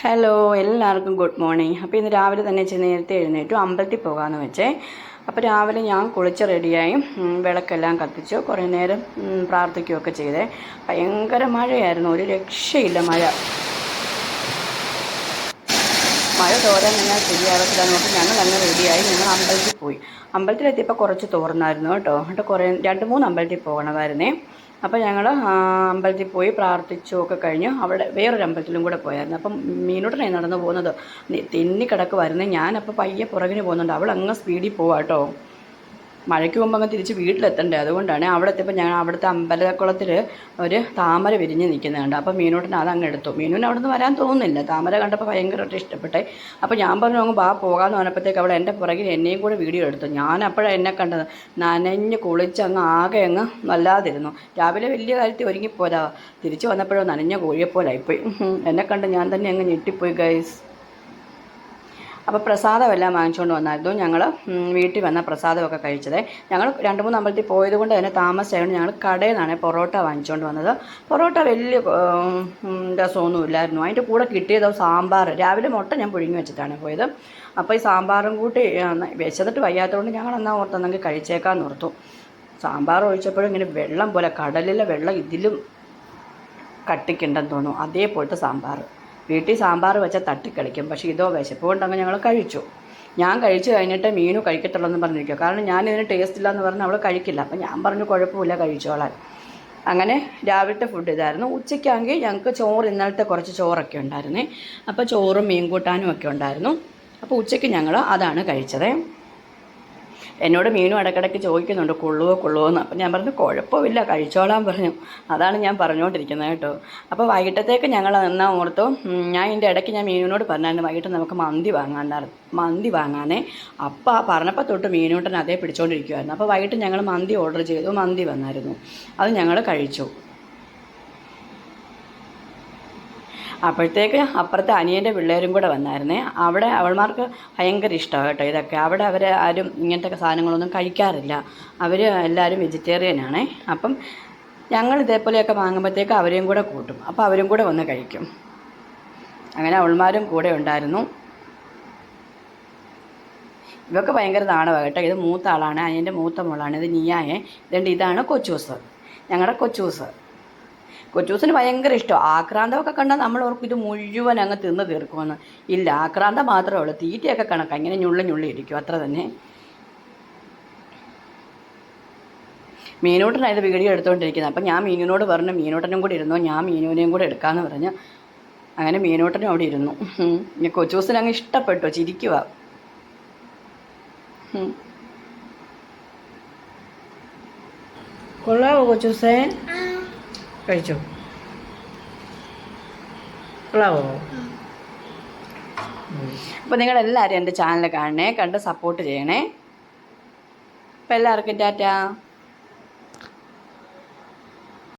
Hello, എല്ലാവർക്കും good morning. അപ്പോൾ ഇന്ന് രാവിലെ തന്നെ നേരത്തെ എഴുന്നേറ്റു അമ്പലത്തിൽ പോകാമെന്ന് വെച്ചേ. അപ്പോൾ രാവിലെ ഞാൻ കുളിച്ച് റെഡിയായി, വിളക്കെല്ലാം കത്തിച്ചു, കുറേ നേരം പ്രാർത്ഥിക്കുകയൊക്കെ ചെയ്തേ. ഭയങ്കര മഴയായിരുന്നു, ഒരു രക്ഷയില്ല മഴ. മഴ തോരാൻ ഞാൻ ശരിയാകത്തില്ല നോക്കി ഞങ്ങൾ അങ്ങ് റെഡിയായി. ഞങ്ങൾ അമ്പലത്തിൽ പോയി. അമ്പലത്തിലെത്തിയപ്പോൾ കുറച്ച് തോർന്നായിരുന്നു കേട്ടോ. എന്നിട്ട് കുറേ 2-3 അമ്പലത്തിൽ പോകണമായിരുന്നേ. അപ്പോൾ ഞങ്ങൾ അമ്പലത്തിൽ പോയി പ്രാർത്ഥിച്ചു ഒക്കെ കഴിഞ്ഞ് അവിടെ വേറൊരു അമ്പലത്തിലും കൂടെ പോയായിരുന്നു. അപ്പം മീനൂട്ടനായി നടന്നു പോകുന്നത് തെന്നി കിടക്കുമായിരുന്നു. ഞാനപ്പോൾ പയ്യെ പുറകിന് പോകുന്നുണ്ട്. അവൾ അങ്ങ് സ്പീഡിൽ പോവാം കേട്ടോ. മഴയ്ക്ക് മുമ്പ് അങ്ങ് തിരിച്ച് വീട്ടിലെത്തണ്ടേ, അതുകൊണ്ടാണ്. അവിടെ എത്തിയപ്പോൾ ഞങ്ങൾ അവിടുത്തെ അമ്പലക്കുളത്തിൽ ഒരു താമര വിരിഞ്ഞ് നിൽക്കുന്നുണ്ട്. അപ്പോൾ മീനൂട്ടിന് അതങ്ങ് എടുത്തു. മീനൂന് അവിടെ നിന്ന് വരാൻ തോന്നുന്നില്ല. താമര കണ്ടപ്പോൾ ഭയങ്കരമായിട്ട് ഇഷ്ടപ്പെട്ടെ. അപ്പോൾ ഞാൻ പറഞ്ഞു അങ്ങ് പോകാമെന്ന് പറഞ്ഞപ്പോഴത്തേക്ക് അവൾ എൻ്റെ പുറകിൽ എന്നെയും കൂടെ വീഡിയോ എടുത്തു. ഞാൻ അപ്പോഴാണ് എന്നെ കണ്ടത്. നനഞ്ഞ് കുളിച്ച് അങ്ങ് ആകെ അങ്ങ് വല്ലാതിരുന്നു. രാവിലെ വലിയ കാര്യത്തിൽ ഒരുങ്ങിപ്പോരാ, തിരിച്ച് വന്നപ്പോഴോ നനഞ്ഞ കോഴിയെപ്പോലായിപ്പോയി. എന്നെ കണ്ട് ഞാൻ തന്നെ അങ്ങ് ഞെട്ടിപ്പോയി ഗൈസ്. അപ്പോൾ പ്രസാദമെല്ലാം വാങ്ങിച്ചുകൊണ്ട് വന്നായിരുന്നു. ഞങ്ങൾ വീട്ടിൽ വന്ന പ്രസാദമൊക്കെ കഴിച്ചത്. ഞങ്ങൾ 2-3 അമ്പലത്തിൽ പോയത് കൊണ്ട് തന്നെ താമസിച്ചായിരുന്നു. ഞങ്ങൾ കടയിൽ നിന്നാണ് പൊറോട്ട വാങ്ങിച്ചുകൊണ്ട് വന്നത്. പൊറോട്ട വലിയ രസമൊന്നും ഇല്ലായിരുന്നു. അതിൻ്റെ കൂടെ കിട്ടിയത് സാമ്പാർ. രാവിലെ മുട്ട ഞാൻ പുഴുങ്ങി വെച്ചിട്ടാണ് പോയത്. അപ്പോൾ ഈ സാമ്പാറും കൂട്ടി വിശന്നിട്ട് വയ്യാത്തതുകൊണ്ട് ഞങ്ങൾ എന്നാൽ ഓർത്തെന്നെങ്കിൽ കഴിച്ചേക്കാമെന്ന് ഓർത്തു. സാമ്പാർ ഒഴിച്ചപ്പോഴും ഇങ്ങനെ വെള്ളം പോലെ, കടലിലെ വെള്ളം ഇതിലും കട്ടിക്കുണ്ടെന്ന് തോന്നുന്നു. അതേപോലത്തെ സാമ്പാർ. വീട്ടിൽ സാമ്പാർ വെച്ചാൽ തട്ടിക്കളിക്കും. പക്ഷേ ഇതോ വിശപ്പ് കൊണ്ടങ്ങ് ഞങ്ങൾ കഴിച്ചു. ഞാൻ കഴിച്ചു കഴിഞ്ഞിട്ട് മീനു കഴിക്കത്തുള്ളൂ എന്ന് പറഞ്ഞിരിക്കുക. കാരണം ഞാനിതിന് ടേസ്റ്റ് ഇല്ല എന്ന് പറഞ്ഞാൽ അവൾ കഴിക്കില്ല. അപ്പം ഞാൻ പറഞ്ഞു കുഴപ്പമില്ല, കഴിച്ചോളാൻ. അങ്ങനെ രാവിലത്തെ ഫുഡ് ഇതായിരുന്നു. ഉച്ചയ്ക്കാണെങ്കിൽ ഞങ്ങൾക്ക് ചോറ്, ഇന്നലത്തെ കുറച്ച് ചോറൊക്കെ ഉണ്ടായിരുന്നേ. അപ്പോൾ ചോറും മീൻ കൂട്ടാനും ഒക്കെ ഉണ്ടായിരുന്നു. അപ്പോൾ ഉച്ചയ്ക്ക് ഞങ്ങൾ അതാണ് കഴിച്ചത്. എന്നോട് മീനും ഇടയ്ക്കിടയ്ക്ക് ചോദിക്കുന്നുണ്ട് കൊള്ളുമോ എന്ന്. അപ്പം ഞാൻ പറഞ്ഞു കുഴപ്പമില്ല, കഴിച്ചോളാൻ പറഞ്ഞു. അതാണ് ഞാൻ പറഞ്ഞുകൊണ്ടിരിക്കുന്നത് കേട്ടോ. അപ്പോൾ വൈകിട്ടത്തേക്ക് ഞങ്ങൾ എന്നാ ഓർത്തു. ഞാൻ ഇതിൻ്റെ ഇടയ്ക്ക് ഞാൻ മീനുവിനോട് പറഞ്ഞായിരുന്നു വൈകിട്ട് നമുക്ക് മന്തി വാങ്ങാനേ. അപ്പം പറഞ്ഞപ്പോൾ തൊട്ട് മീനൂട്ടൻ അതേ പിടിച്ചുകൊണ്ടിരിക്കുമായിരുന്നു. അപ്പോൾ വൈകിട്ട് ഞങ്ങൾ മന്തി ഓർഡർ ചെയ്തു. മന്തി വന്നായിരുന്നു. അത് ഞങ്ങൾ കഴിച്ചു. അപ്പോഴത്തേക്ക് അപ്പുറത്തെ അനിയൻ്റെ പിള്ളേരും കൂടെ വന്നായിരുന്നേ. അവിടെ അവൾമാർക്ക് ഭയങ്കര ഇഷ്ടമാണ് കേട്ടോ ഇതൊക്കെ. അവിടെ അവർ ആരും ഇങ്ങനത്തെ സാധനങ്ങളൊന്നും കഴിക്കാറില്ല. അവർ എല്ലാവരും വെജിറ്റേറിയനാണേ. അപ്പം ഞങ്ങൾ ഇതേപോലെയൊക്കെ വാങ്ങുമ്പോഴത്തേക്ക് അവരെയും കൂടെ കൂട്ടും. അപ്പോൾ അവരും കൂടെ വന്ന് കഴിക്കും. അങ്ങനെ അവൾമാരും കൂടെ ഉണ്ടായിരുന്നു. ഇവർക്ക് ഭയങ്കര നാണമാണ് കേട്ടോ. ഇത് മൂത്ത ആളാണ്, അനിയൻ്റെ മൂത്ത മോളാണ്. ഇത് നിയായെ. ഇതാണ് കൊച്ചൂസ്, ഞങ്ങളുടെ കൊച്ചൂസ്. കൊച്ചൂസിന് ഭയങ്കര ഇഷ്ടം. ആക്രാന്തമൊക്കെ കണ്ടാൽ നമ്മൾ ഓർക്കും ഇത് മുഴുവൻ അങ്ങ് തിന്ന് തീർക്കുമെന്ന്. ഇല്ല, ആക്രാന്തം മാത്രമേ ഉള്ളൂ. തീറ്റയൊക്കെ കണക്കാം, ഇങ്ങനെ ഞുള്ളി ഇരിക്കും, അത്ര തന്നെ. മീനൂട്ടനായത് വീഡിയോ എടുത്തുകൊണ്ടിരിക്കുന്നത്. അപ്പം ഞാൻ മീനുവിനോട് പറഞ്ഞു മീനൂട്ടനും കൂടി ഇരുന്നോ, ഞാൻ മീനുവിനെയും കൂടെ എടുക്കാമെന്ന് പറഞ്ഞ്. അങ്ങനെ മീനൂട്ടനും അവിടെ ഇരുന്നു. കൊച്ചൂസിന് അങ്ങ് ഇഷ്ടപ്പെട്ടു, ചിരിക്കുക. കൊള്ളാവോ കൊച്ചൂസേ? കഴിച്ചോ? കൊള്ളാവോ? അപ്പോൾ നിങ്ങളെല്ലാവരും എൻ്റെ ചാനൽ കാണണേ, കണ്ട് സപ്പോർട്ട് ചെയ്യണേ. അപ്പോൾ എല്ലാവർക്കും ടാറ്റാ.